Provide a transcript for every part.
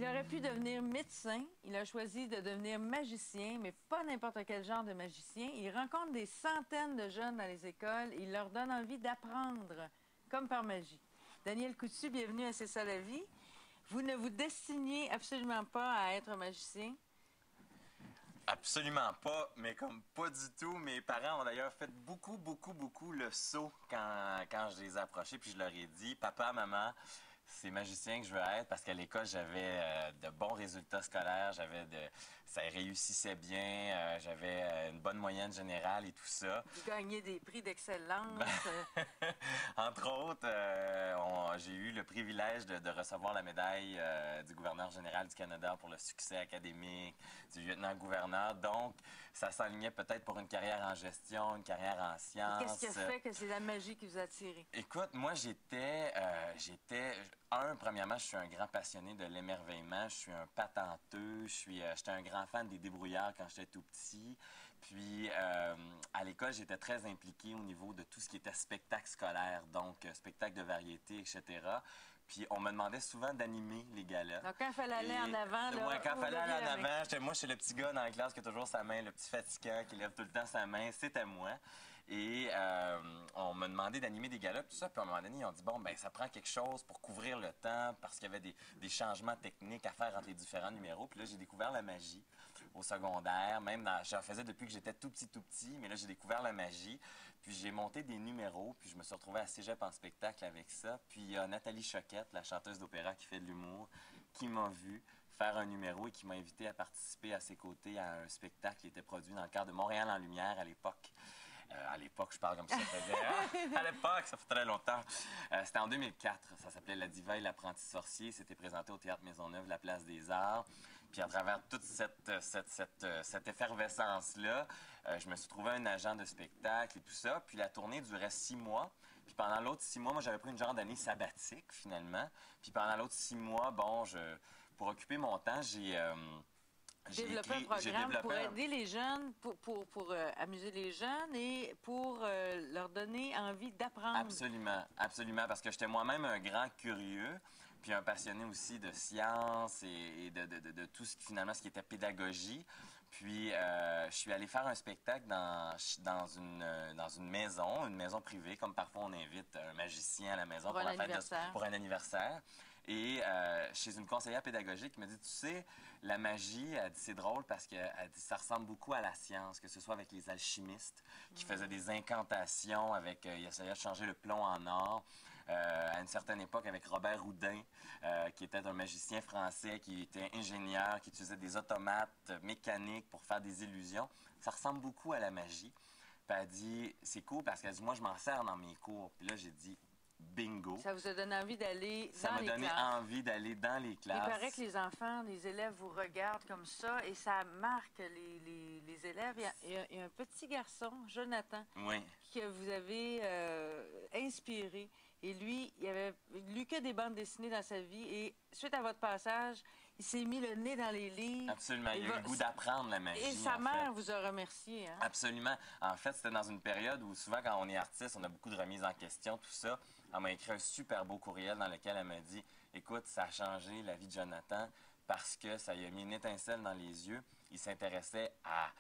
Il aurait pu devenir médecin. Il a choisi de devenir magicien, mais pas n'importe quel genre de magicien. Il rencontre des centaines de jeunes dans les écoles et il leur donne envie d'apprendre, comme par magie. Daniel Coutu, bienvenue à C'est ça la vie. Vous ne vous destiniez absolument pas à être magicien? Absolument pas, mais comme pas du tout. Mes parents ont d'ailleurs fait beaucoup le saut quand je les ai approchés, puis je leur ai dit, papa, maman, c'est magicien que je veux être, parce qu'à l'école, j'avais de bons résultats scolaires, ça réussissait bien, j'avais une bonne moyenne générale et tout ça. Vous gagnez des prix d'excellence. Entre autres, j'ai eu le privilège de recevoir la médaille du gouverneur général du Canada pour le succès académique, du lieutenant-gouverneur. Donc, ça s'enlignait peut-être pour une carrière en gestion, une carrière en sciences. Qu'est-ce qui a fait que c'est la magie qui vous a attiré? Écoute, moi, premièrement, je suis un grand passionné de l'émerveillement. Je suis un patenteux. J'étais un grand fan des débrouillards quand j'étais tout petit. Puis, à l'école, j'étais très impliqué au niveau de tout ce qui était spectacle scolaire, donc spectacle de variété, etc. Puis, on me demandait souvent d'animer les galas. Donc, quand il fallait aller en avant, là... Ouais, quand il fallait aller en avant, moi, je suis le petit gars dans la classe qui a toujours sa main, le petit fatigant qui lève tout le temps sa main, c'était moi. Et on m'a demandé d'animer des galas, tout ça. Puis à un moment donné, ils ont dit, bon, ben ça prend quelque chose pour couvrir le temps, parce qu'il y avait des changements techniques à faire entre les différents numéros. Puis là, j'ai découvert la magie au secondaire. J'en faisais depuis que j'étais tout petit, mais là, j'ai découvert la magie. Puis j'ai monté des numéros, puis je me suis retrouvé à Cégep en spectacle avec ça. Puis il y a Nathalie Choquette, la chanteuse d'opéra qui fait de l'humour, qui m'a vu faire un numéro et qui m'a invité à participer à ses côtés à un spectacle qui était produit dans le cadre de Montréal en lumière à l'époque. À l'époque, je parle comme si ça faisait... à l'époque, ça fait très longtemps. C'était en 2004. Ça s'appelait La Diva et l'apprenti sorcier. C'était présenté au Théâtre Maisonneuve, la Place des Arts. Puis à travers toute cette effervescence-là, je me suis trouvé un agent de spectacle et tout ça. Puis la tournée durait 6 mois. Puis pendant l'autre 6 mois, moi, j'avais pris une genre d'année sabbatique, finalement. Puis pendant l'autre 6 mois, bon, pour occuper mon temps, j'ai développer un programme pour aider les jeunes, pour amuser les jeunes et pour leur donner envie d'apprendre. Absolument, absolument, parce que j'étais moi-même un grand curieux, puis un passionné aussi de sciences et de tout ce qui, finalement, ce qui était pédagogie. Puis, je suis allé faire un spectacle dans une maison privée, comme parfois on invite un magicien à la maison pour un anniversaire. Et chez une conseillère pédagogique qui m'a dit, tu sais, la magie, elle dit, c'est drôle parce qu'elle dit, ça ressemble beaucoup à la science, que ce soit avec les alchimistes qui faisaient des incantations ils essayaient de changer le plomb en or. À une certaine époque, avec Robert Houdin, qui était un magicien français, qui était ingénieur, qui utilisait des automates mécaniques pour faire des illusions. Ça ressemble beaucoup à la magie. Puis elle dit, c'est cool parce qu'elle dit, moi, je m'en sers dans mes cours. Puis là, j'ai dit, bingo. Ça vous a donné envie d'aller dans les classes? Ça m'a donné envie d'aller dans les classes. Il paraît que les enfants, les élèves vous regardent comme ça et ça marque les élèves. Il y a un petit garçon, Jonathan, oui, que vous avez inspiré. Et lui, il avait lu que des bandes dessinées dans sa vie. Et suite à votre passage, il s'est mis le nez dans les livres. Absolument. Il a eu le goût d'apprendre la magie. Et sa mère vous a remercié. Hein? Absolument. En fait, c'était dans une période où souvent, quand on est artiste, on a beaucoup de remises en question, tout ça. Elle m'a écrit un super beau courriel dans lequel elle m'a dit, écoute, ça a changé la vie de Jonathan parce que ça lui a mis une étincelle dans les yeux. Il s'intéressait à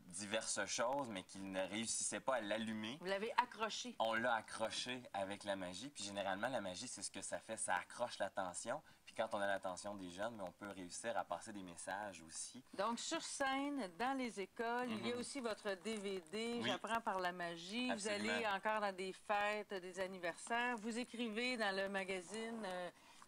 diverses choses, mais qu'il ne réussissait pas à l'allumer. Vous l'avez accroché. On l'a accroché avec la magie. Puis généralement, la magie, c'est ce que ça fait. Ça accroche l'attention. Puis quand on a l'attention des jeunes, on peut réussir à passer des messages aussi. Donc, sur scène, dans les écoles, il y a aussi votre DVD, oui. J'apprends par la magie. Absolument. Vous allez encore dans des fêtes, des anniversaires. Vous écrivez dans le magazine...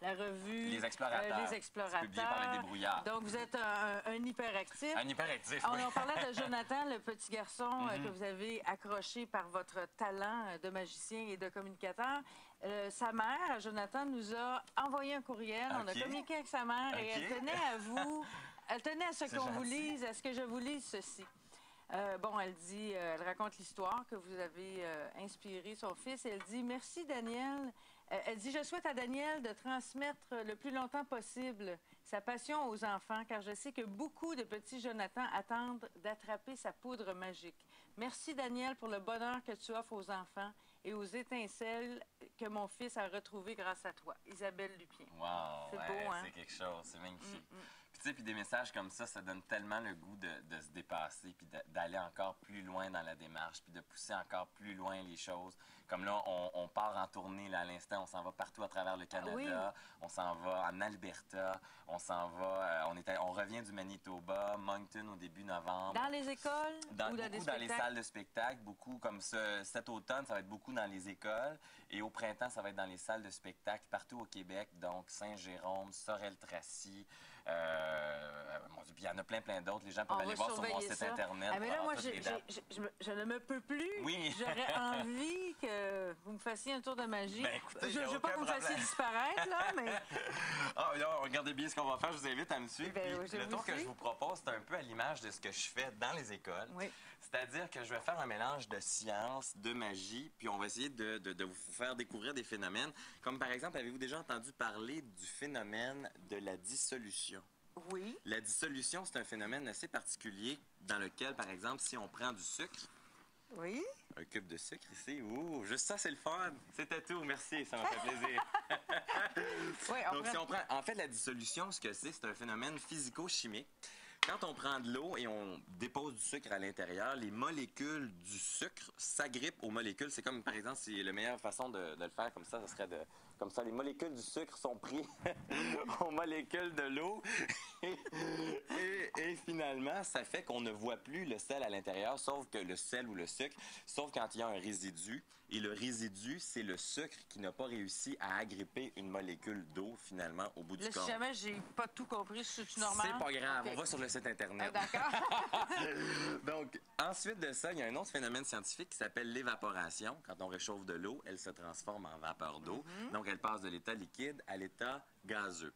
la revue... Les Explorateurs. Publié par les débrouillards. Donc, vous êtes un hyperactif. Un hyperactif, oui. On parlait de Jonathan, le petit garçon que vous avez accroché par votre talent de magicien et de communicateur. Sa mère, Jonathan, nous a envoyé un courriel. Okay. On a communiqué avec sa mère et elle tenait à vous... Elle tenait à ce qu'on vous lise, à ce que je vous lise ceci. Bon, elle raconte l'histoire que vous avez inspiré son fils. Elle dit « Merci, Daniel. » Elle dit « Je souhaite à Daniel de transmettre le plus longtemps possible sa passion aux enfants, car je sais que beaucoup de petits Jonathan attendent d'attraper sa poudre magique. Merci, Daniel, pour le bonheur que tu offres aux enfants et aux étincelles que mon fils a retrouvées grâce à toi. Isabelle Lupien. Wow! C'est ouais, beau, hein? C'est quelque chose, c'est magnifique. Puis tu sais, puis des messages comme ça donne tellement le goût de se dépasser, puis d'aller encore plus loin dans la démarche, puis de pousser encore plus loin les choses. Comme là, on part en tournée là, à l'instant, on s'en va partout à travers le Canada, oui. On s'en va en Alberta, on s'en va, on revient du Manitoba, Moncton au début novembre. Dans les écoles ou dans des Beaucoup dans les spectacles? salles de spectacle, beaucoup comme ça. Cet automne, ça va être beaucoup dans les écoles. Et au printemps, ça va être dans les salles de spectacle partout au Québec. Donc, Saint-Jérôme, Sorel-Tracy. Mon Dieu, puis il y en a plein d'autres. Les gens peuvent aller voir sur mon site Internet. Ah, mais là, pour moi, avoir toutes les dates. je ne me peux plus. Oui. J'aurais envie que vous me fassiez un tour de magie. Ben, écoutez, je y a ne veux pas que aucun vous me fassiez problème. disparaître, là, mais... Ah, là, regardez bien ce qu'on va faire. Je vous invite à me suivre. Ben, Puis, je le vous tour que suis. je vous propose, c'est un peu à l'image de ce que je fais dans les écoles. Oui. C'est-à-dire que je vais faire un mélange de science, de magie, puis on va essayer de vous faire découvrir des phénomènes. Comme par exemple, avez-vous déjà entendu parler du phénomène de la dissolution? Oui. La dissolution, c'est un phénomène assez particulier dans lequel, par exemple, si on prend du sucre, Oui. un cube de sucre ici, ouh, juste ça, c'est le fun. C'était tout, merci, ça m'a fait plaisir. Oui, Donc, si on prend, en fait, la dissolution, ce que c'est un phénomène physico-chimique. Quand on prend de l'eau et on dépose du sucre à l'intérieur, les molécules du sucre s'agrippent aux molécules. C'est comme, par exemple, si la meilleure façon de le faire comme ça serait de... Comme ça, les molécules du sucre sont prises aux molécules de l'eau. Et finalement, ça fait qu'on ne voit plus le sel à l'intérieur, sauf que le sel ou le sucre, sauf quand il y a un résidu. Et le résidu, c'est le sucre qui n'a pas réussi à agripper une molécule d'eau, finalement, au bout du Là, si corps. jamais j'ai pas tout compris, c'est normal? C'est pas grave, Ok. on va sur le site Internet. Ah, d'accord. Donc, ensuite de ça, il y a un autre phénomène scientifique qui s'appelle l'évaporation. Quand on réchauffe de l'eau, elle se transforme en vapeur d'eau. Donc, elle passe de l'état liquide à l'état gazeux.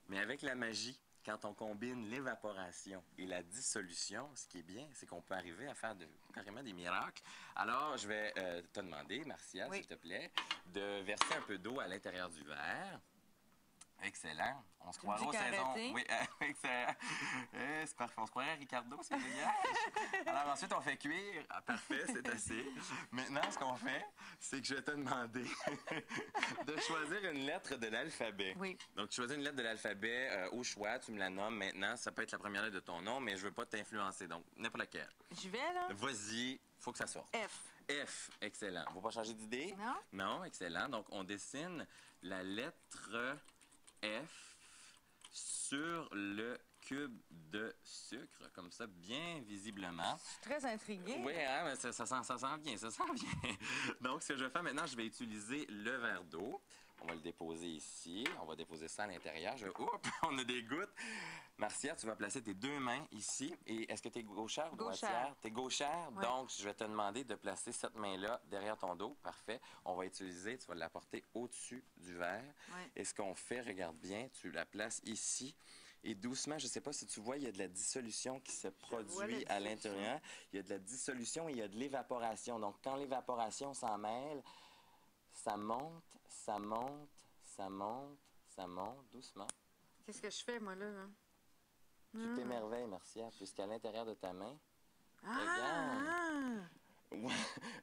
Mais avec la magie, quand on combine l'évaporation et la dissolution, ce qui est bien, c'est qu'on peut arriver à faire carrément des miracles. Alors, je vais te demander, Marcia, Oui. s'il te plaît, de verser un peu d'eau à l'intérieur du verre. Excellent. On se croirait me aux dis saisons. qu'arrêter? Oui, excellent. C'est parfait. On se croirait à Ricardo, c'est génial. Alors ensuite, on fait cuire. Ah, parfait, c'est assez. Maintenant, ce qu'on fait, c'est que je vais te demander de choisir une lettre de l'alphabet. Oui. Donc, tu choisis une lettre de l'alphabet au choix. Tu me la nommes maintenant. Ça peut être la première lettre de ton nom, mais je ne veux pas t'influencer. Donc, n'importe laquelle. J'y vais, là? Vas-y, faut que ça sorte. F. F, excellent. On ne va pas changer d'idée? Non. Non, excellent. Donc, on dessine la lettre F sur le cube de sucre, comme ça, bien visiblement. Je suis très intriguée. Oui, hein, mais ça sent bien, ça sent bien. Donc, ce que je vais faire maintenant, je vais utiliser le verre d'eau. On va le déposer ici. On va déposer ça à l'intérieur. Oups, on a des gouttes. Marcia, tu vas placer tes deux mains ici. Et est-ce que tu es gauchère ou droitière? Tu es gauchère, Oui. donc je vais te demander de placer cette main-là derrière ton dos. Parfait. On va utiliser, tu vas la porter au-dessus du verre. Oui. Et ce qu'on fait, regarde bien, tu la places ici. Et doucement, je ne sais pas si tu vois, il y a de la dissolution qui se vois la produit à dissolution. l'intérieur. Il y a de la dissolution et il y a de l'évaporation. Donc, quand l'évaporation s'en mêle, ça monte, ça monte, ça monte, ça monte, doucement. Qu'est-ce que je fais, moi, là? Tu t'émerveilles, Marcia, puisqu'à l'intérieur de ta main... Ah!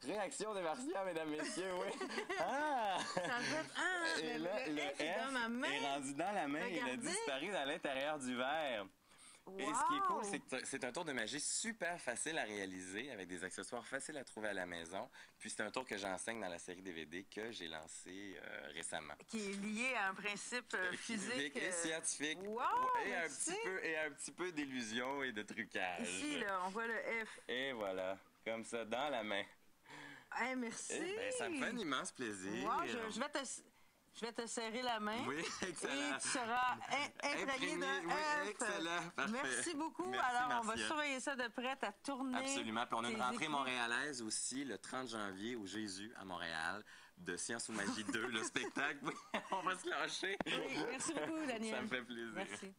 Réaction de Marcia, mesdames, messieurs, oui. Ah! Ça doit être... Ah! Et le là, le F est dans ma main. est rendu dans la main. Il a Regardez. disparu dans l'intérieur du verre. Et ce qui est cool, c'est que c'est un tour de magie super facile à réaliser, avec des accessoires faciles à trouver à la maison. Puis c'est un tour que j'enseigne dans la série DVD que j'ai lancé récemment. Qui est lié à un principe physique. Et scientifique. Wow, et, merci. un petit peu d'illusion et de trucage. Ici, là, on voit le F. Et voilà, comme ça, dans la main. Hey, merci. Eh ben, ça me fait un immense plaisir. Wow, je vais te serrer la main. Oui, excellent. Et tu seras imprégné d'un Oui, F. excellent. Parfait. Merci beaucoup. Merci, Alors, on va Marcia. surveiller ça de près, ta tournée. Absolument. Puis on a une tes rentrée écrits. montréalaise aussi, le 30 janvier, au Jésus, à Montréal, de Science ou Magie 2, le spectacle. Oui, on va se lâcher. Oui, merci beaucoup, Daniel. Ça me fait plaisir. Merci.